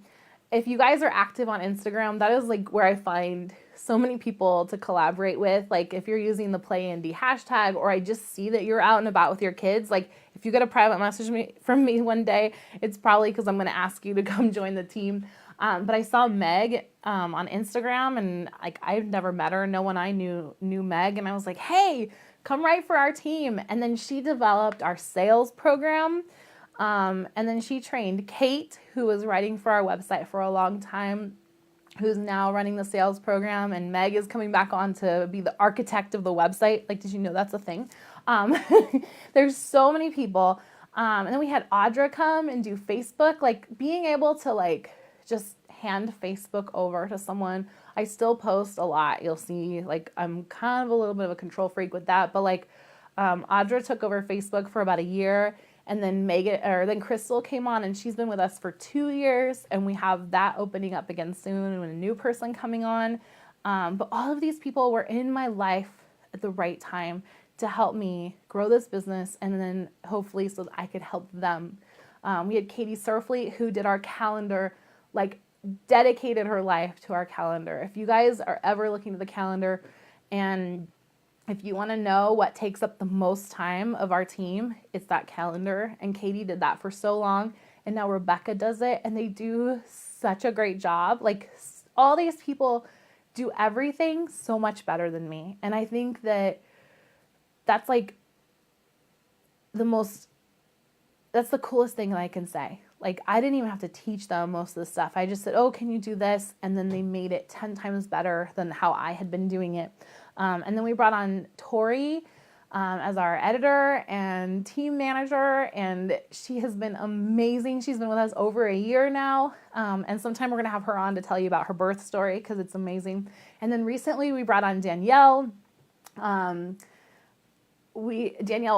if you guys are active on Instagram, that is like where I find so many people to collaborate with. Like if you're using the Play Indie hashtag, or I just see that you're out and about with your kids, like if you get a private message from me one day, it's probably because I'm going to ask you to come join the team. But I saw Meg on Instagram, and like I've never met her. No one I knew Meg, and I was like, hey, come write for our team. And then she developed our sales program. And then she trained Kate, who was writing for our website for a long time, who's now running the sales program. And Meg is coming back on to be the architect of the website. Like, did you know that's a thing? There's so many people. And then we had Audra come and do Facebook. Like, being able to like just hand Facebook over to someone. I still post a lot. You'll see, like, I'm kind of a little bit of a control freak with that, but like, Audra took over Facebook for about a year, and then then Crystal came on, and she's been with us for 2 years, and we have that opening up again soon, and a new person coming on. But all of these people were in my life at the right time to help me grow this business, and then hopefully so that I could help them. We had Katie Surfleet, who did our calendar, like dedicated her life to our calendar. If you guys are ever looking at the calendar, and if you want to know what takes up the most time of our team, it's that calendar. And Katie did that for so long, and now Rebecca does it, and they do such a great job. Like, all these people do everything so much better than me. And I think that that's like that's the coolest thing that I can say. Like, I didn't even have to teach them most of the stuff. I just said, oh, can you do this? And then they made it 10 times better than how I had been doing it. And then we brought on Tori as our editor and team manager, and she has been amazing. She's been with us over a year now. And sometime we're going to have her on to tell you about her birth story, because it's amazing. And then recently we brought on Danielle. Danielle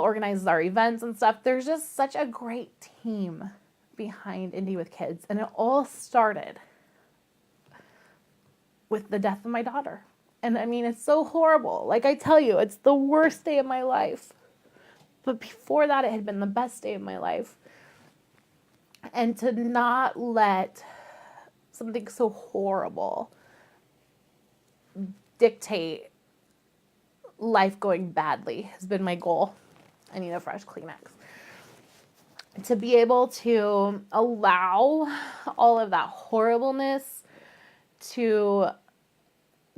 organizes our events and stuff. There's just such a great team behind Indie with Kids. And it all started with the death of my daughter. And I mean, it's so horrible. Like I tell you, it's the worst day of my life. But before that, it had been the best day of my life. And to not let something so horrible dictate life going badly has been my goal. I need a fresh Kleenex. To be able to allow all of that horribleness to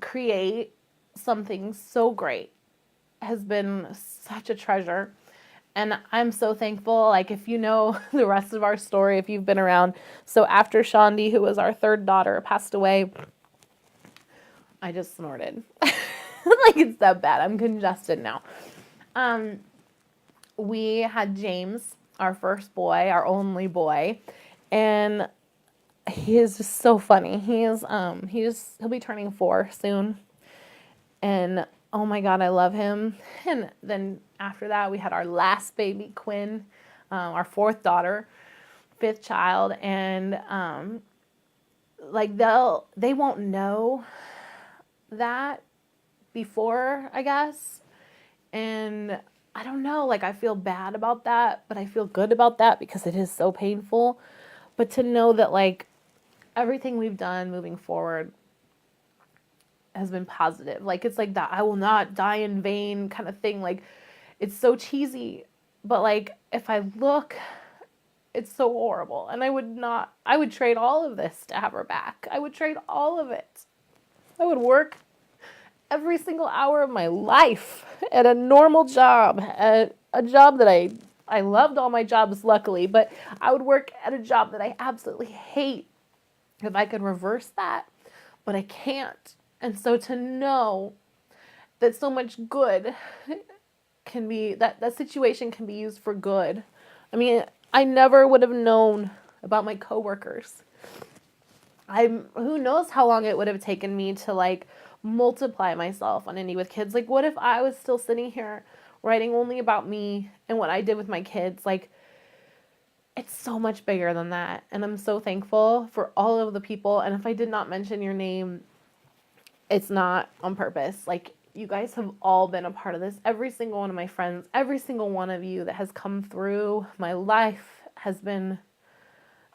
create something so great has been such a treasure. And I'm so thankful. Like, if you know the rest of our story, if you've been around. So after Shandi, who was our third daughter, passed away, I just snorted. Like, it's that bad. I'm congested now. We had James, our first boy, our only boy, and he is just so funny. He'll be turning 4 soon, and oh my God, I love him. And then after that, we had our last baby, Quinn, our 4th daughter, 5th child, and like they won't know that before, I guess. And I don't know, like, I feel bad about that, but I feel good about that because it is so painful. But to know that, like, everything we've done moving forward has been positive. Like, it's like that I will not die in vain kind of thing. Like, it's so cheesy, but like, if I look, it's so horrible. And I would trade all of this to have her back. I would trade all of it. I would work every single hour of my life at a normal job, at a job that I loved all my jobs, luckily, but I would work at a job that I absolutely hate if I could reverse that, but I can't. And so to know that so much good can be, that situation can be used for good. I mean, I never would have known about my coworkers. Who knows how long it would have taken me to like multiply myself on Indie with Kids. Like, what if I was still sitting here writing only about me and what I did with my kids? Like, it's so much bigger than that. And I'm so thankful for all of the people. And if I did not mention your name, it's not on purpose. Like, you guys have all been a part of this. Every single one of my friends, every single one of you that has come through my life has been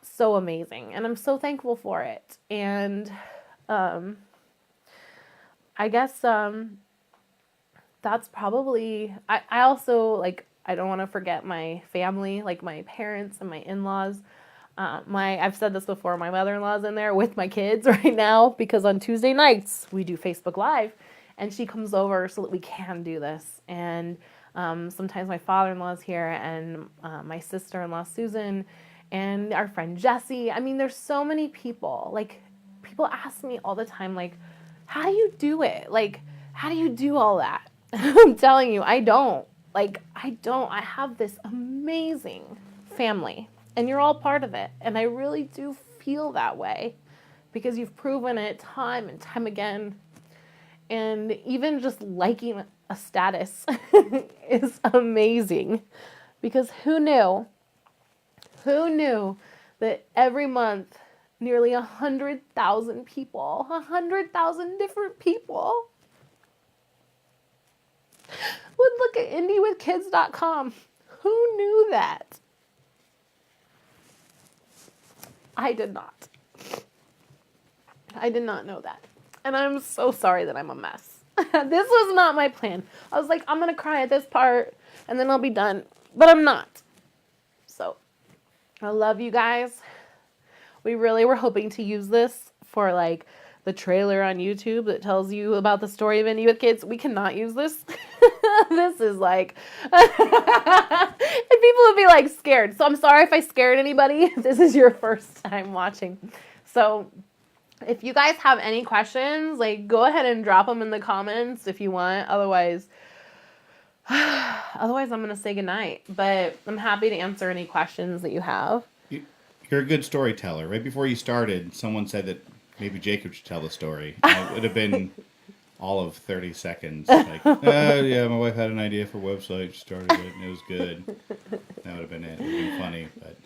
so amazing. And I'm so thankful for it. And I guess that's probably, I also, like, I don't want to forget my family, like my parents and my in-laws. I've said this before, my mother-in-law's in there with my kids right now because on Tuesday nights we do Facebook Live, and she comes over so that we can do this. And sometimes my father-in-law's here, and my sister-in-law Susan, and our friend Jessie. I mean, there's so many people. Like, people ask me all the time, like, how do you do it? Like, how do you do all that? I'm telling you, I don't. Like, I don't. I have this amazing family, and you're all part of it. And I really do feel that way because you've proven it time and time again. And even just liking a status is amazing, because who knew that every month nearly 100,000 people, 100,000 different people would look at IndieWithKids.com. Who knew that? I did not. I did not know that. And I'm so sorry that I'm a mess. This was not my plan. I was like, I'm going to cry at this part and then I'll be done. But I'm not. So, I love you guys. We really were hoping to use this for, like, the trailer on YouTube that tells you about the story of Indie with Kids. We cannot use this. This is like, and people would be like scared. So I'm sorry if I scared anybody. This is your first time watching. So if you guys have any questions, like, go ahead and drop them in the comments if you want. Otherwise I'm going to say goodnight. But I'm happy to answer any questions that you have. You're a good storyteller. Right before you started, someone said that maybe Jacob should tell the story. And it would have been all of 30 seconds. Like, yeah, my wife had an idea for a website. She started it, and it was good. That would have been it. It would have been funny, but...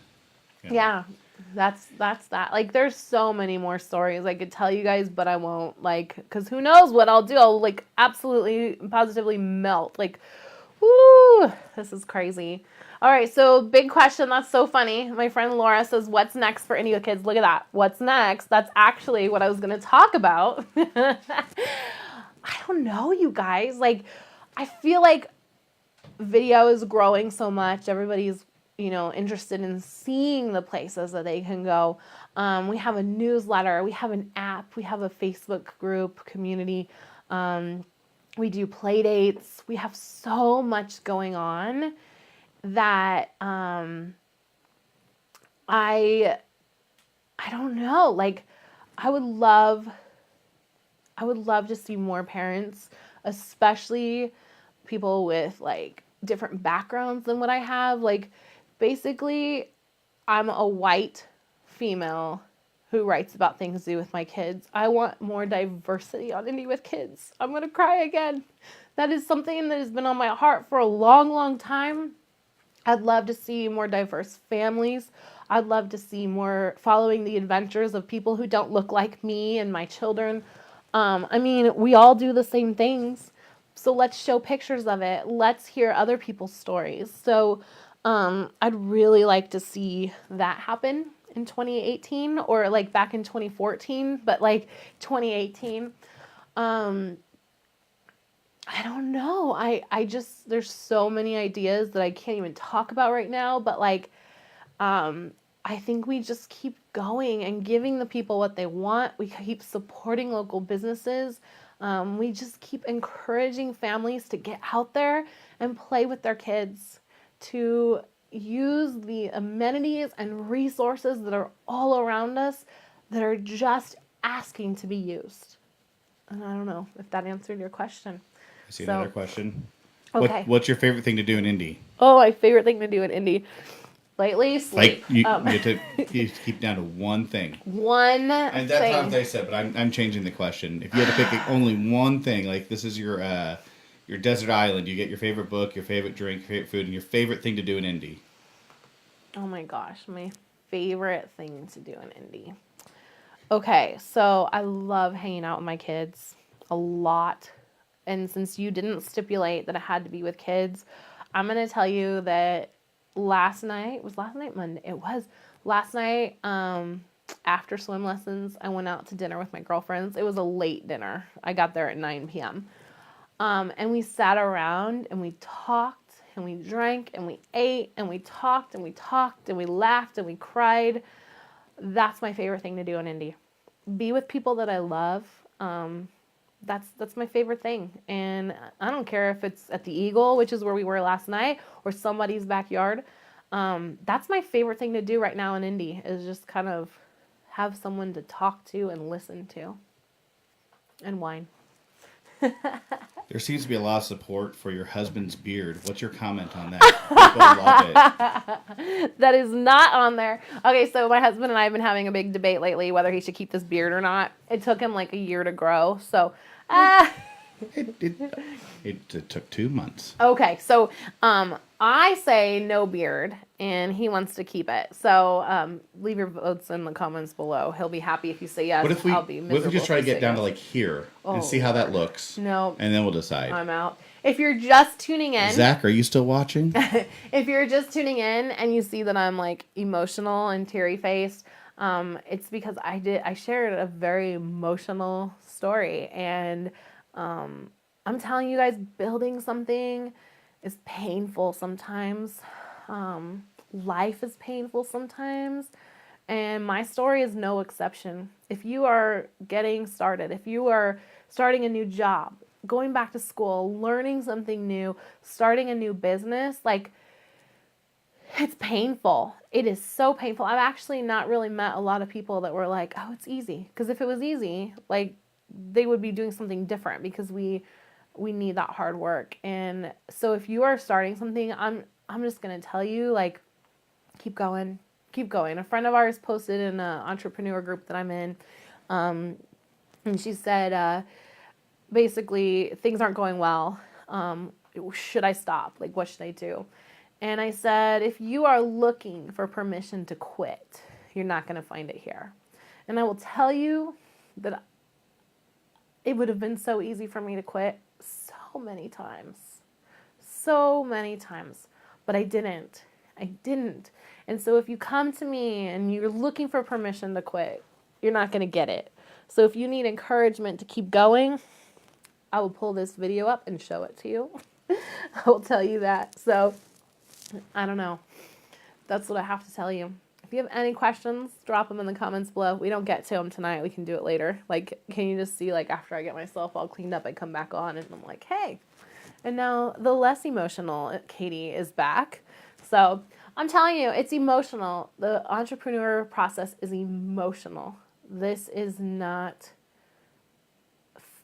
You know. Yeah, that's that. Like, there's so many more stories I could tell you guys, but I won't. Like, because who knows what I'll do. I'll, like, absolutely, positively melt. Like, whoo, this is crazy. All right, so big question. That's so funny. My friend Laura says, what's next for Indie with Kids? Look at that. What's next? That's actually what I was going to talk about. I don't know, you guys. Like, I feel like video is growing so much. Everybody's, interested in seeing the places that they can go. We have a newsletter. We have an app. We have a Facebook group community. We do play dates. We have so much going on that I don't know. Like, I would love to see more parents, especially people with, like, different backgrounds than what I have. Like, basically, I'm a white female who writes about things to do with my kids. I want more diversity on Indie with Kids. I'm going to cry again. That is something that has been on my heart for a long, long time. I'd love to see more diverse families. I'd love to see more following the adventures of people who don't look like me and my children. I mean, we all do the same things. So let's show pictures of it. Let's hear other people's stories. So I'd really like to see that happen in 2018, or like back in 2014, but like 2018. I don't know. I just, there's so many ideas that I can't even talk about right now, but like, I think we just keep going and giving the people what they want. We keep supporting local businesses. We just keep encouraging families to get out there and play with their kids, to use the amenities and resources that are all around us that are just asking to be used. And I don't know if that answered your question. I see another question. Okay. What's your favorite thing to do in Indy? Oh, my favorite thing to do in Indy. Lately, sleep. Like, you get to keep down to one thing. One And that's thing. how they said, but I'm changing the question. If you had to pick only one thing, like this is your desert island, you get your favorite book, your favorite drink, your favorite food, and your favorite thing to do in Indy. Oh my gosh, my favorite thing to do in Indy. Okay, so I love hanging out with my kids a lot. And since you didn't stipulate that it had to be with kids, I'm going to tell you that last night, was last night Monday? It was last night, after swim lessons, I went out to dinner with my girlfriends. It was a late dinner. I got there at 9 p.m. And we sat around and we talked and we drank and we ate and we talked and we talked and we laughed and we cried. That's my favorite thing to do in Indy. Be with people that I love. That's my favorite thing. And I don't care if it's at the Eagle, which is where we were last night, or somebody's backyard. That's my favorite thing to do right now in Indy, is just kind of have someone to talk to and listen to. And wine. There seems to be a lot of support for your husband's beard. What's your comment on that? People love it. That is not on there. Okay, so my husband and I have been having a big debate lately whether he should keep this beard or not. It took him like a year to grow, so It took 2 months. okay, so I say no beard, and he wants to keep it. So leave your votes in the comments below. He'll be happy if you say yes. What if we I'll be miserable just try to if you get say down to yes. like here and Oh, see how that looks? No, And then we'll decide. I'm out. If you're just tuning in, Zach, are you still watching? if you're just tuning in and you see that I'm like emotional and teary faced, it's because I shared a very emotional story, and I'm telling you guys, building something is painful sometimes. Life is painful sometimes, and my story is no exception. If you are getting started, if you are starting a new job, going back to school, learning something new, starting a new business, like, it's painful. It is so painful. I've actually not really met a lot of people that were like, oh, it's easy. Because if it was easy, like, they would be doing something different, because we need that hard work. And so if you are starting something, I'm just going to tell you, like, keep going. Keep going. A friend of ours posted in an entrepreneur group that I'm in, and she said, basically, things aren't going well. Should I stop? Like, what should I do? And I said, if you are looking for permission to quit, you're not going to find it here. And I will tell you that it would have been so easy for me to quit so many times. So many times. But I didn't. I didn't. And so if you come to me and you're looking for permission to quit, you're not going to get it. So if you need encouragement to keep going, I will pull this video up and show it to you. I will tell you that. So, I don't know. That's what I have to tell you. If you have any questions, drop them in the comments below. We don't get to them tonight. We can do it later. Like, can you just see, like, after I get myself all cleaned up, I come back on and I'm like, hey. And now the less emotional Katie is back. So, I'm telling you, it's emotional. The entrepreneur process is emotional. This is not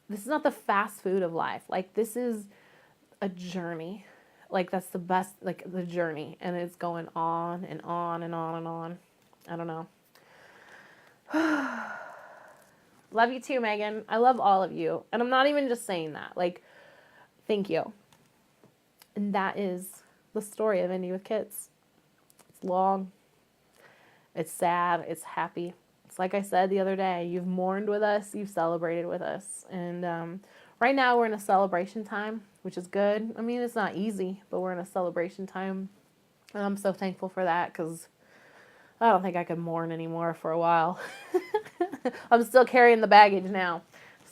the fast food of life. Like, this is a journey. Like, that's the best, like, the journey. And it's going on and on and on and on. I don't know. Love you too, Megan. I love all of you. And I'm not even just saying that. Like, thank you. And that is the story of Indy with Kids. It's long. It's sad. It's happy. It's like I said the other day. You've mourned with us. You've celebrated with us. And right now we're in a celebration time, which is good. I mean, it's not easy, but we're in a celebration time. And I'm so thankful for that, because I don't think I could mourn anymore for a while. I'm still carrying the baggage now.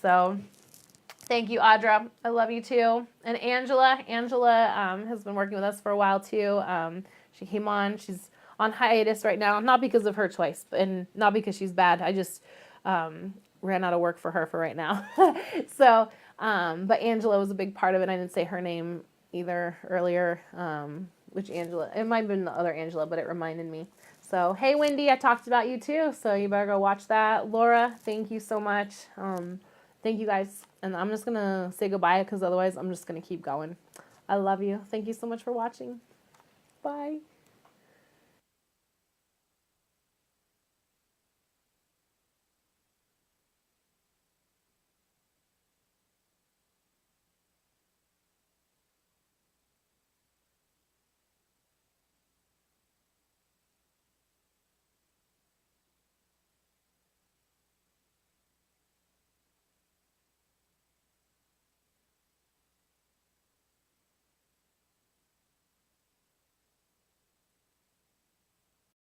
So thank you, Audra. I love you too. And Angela has been working with us for a while too. She came on. She's on hiatus right now, not because of her choice, and not because she's bad. I just ran out of work for her for right now. So, but Angela was a big part of it. I didn't say her name either earlier. Which Angela? It might have been the other Angela, but it reminded me. So, hey, Wendy, I talked about you too, so you better go watch that. Laura, thank you so much. Thank you guys. And I'm just going to say goodbye, because otherwise I'm just going to keep going. I love you. Thank you so much for watching. Bye.